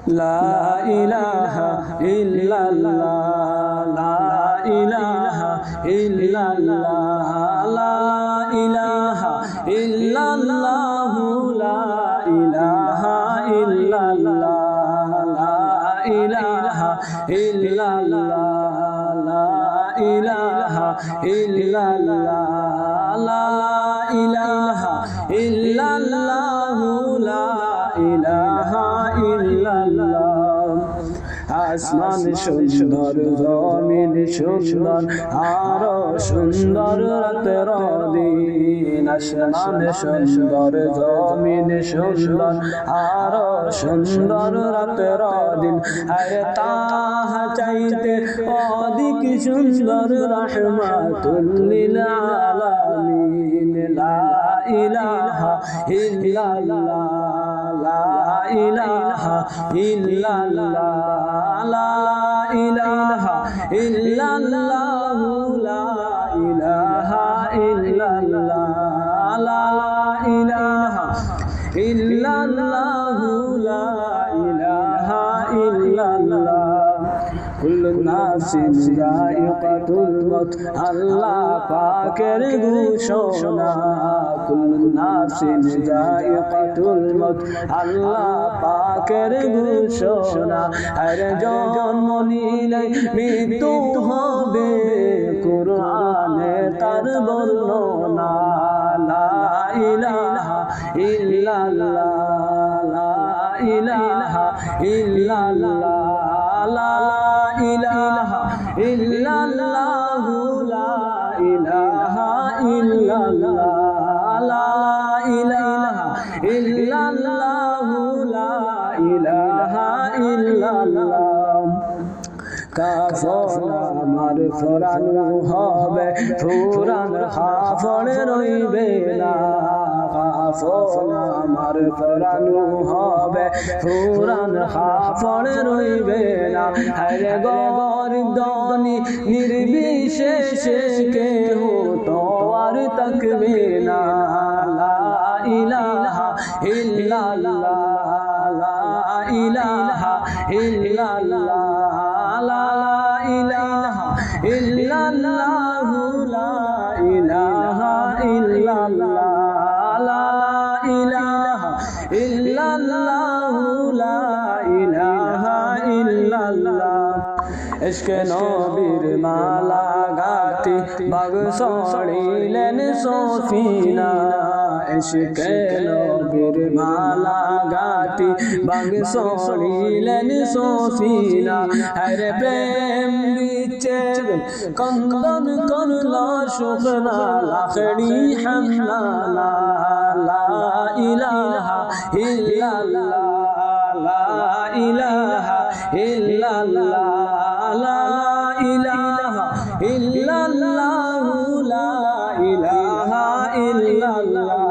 লা ইলাহা ইল্লাল্লাহ লা ইলাহা ইল্লাল্লাহ লা ইলাহা ইল্লাল্লাহ লা ইলাহা ইল্লাল্লাহ লা ইলাহা ইল্লাল্লাহ লা ইলাহা ইল্লাল্লাহ লা ইলাহা ইল্লাল্লাহ লা ইলাহা ইল্লাল্লাহ আসমান সুন্দর জমিন সুন্দর আরো সুন্দর রাতের দিন আসমান সুন্দর জমিন সুন্দর আরো সুন্দর রাতের দিন আরে তাহা চাইতে অধিক সুন্দর রাহমাতুল লিল আলামিন লা ইলাহা ইল্লাল্লাহ লা ইলাহা ইল্লাল্লাহ লা ইলাহা ইল্লাল্লাহ লা ইলাহা ইল্লাল্লাহ লা ইলাহা ইল্লাল্লাহ লা ইলাহা ইল্লাল্লাহ কুল্লু নাফসিন যায়িকাতুল মউত আল্লাহ পাকের ঘোষণা কুল্লু নাফসিন যায়িকাতুল মউত আল্লাহ পাকের ঘোষণা আর জন্ম নিলে মৃত্যু হবে কুরআনে তার বর্ণনা লা ইলাহা ইল্লাল্লাহ লা ইলাহা ইল্লাল্লাহ লা ইলাহা ইল্লাল্লাহ লা ইলাহা ইল্লাল্লাহ লা ইলাহা ইল্লাল্লাহ লা ইলাহা ইল্লাল্লাহ কাফন আমার ফরানো হবে ফুরান হাফড়ে রইবে না কাফন আমার ফরানো হবে ফুরান হাফড়ে রইবে না হরে গরিব ধনী নির্বিশেষে কেহ তো আর তাকবে না লা ইলাহা ইল্লাল্লাহ লা ইলাহা ইল্লাল্লাহ লা ইলাহা ইল্লাল্লাহ লা ইলাহা ইল্লাল্লাহ লা ইলাহা ইল্লাল্লাহ লা ইলাহা ইল্লাল্লাহ ইশকে নবীর মালা গাতি বাগ সড়িলেন সফিনা ইশকে নবীর মালা গাতি বাগ সড়িলেন সফিনা হরে প্রেম বিচ্ছেদ কন্দন করলা শুকনা লাখড়ি হামলা লা ইলাহা ইল্লাল্লাহ লা ইলাহা ইল্লাল্লাহ লা ইলাহা ইল্লাল্লাহ লা ইলাহা ইল্লাল্লাহ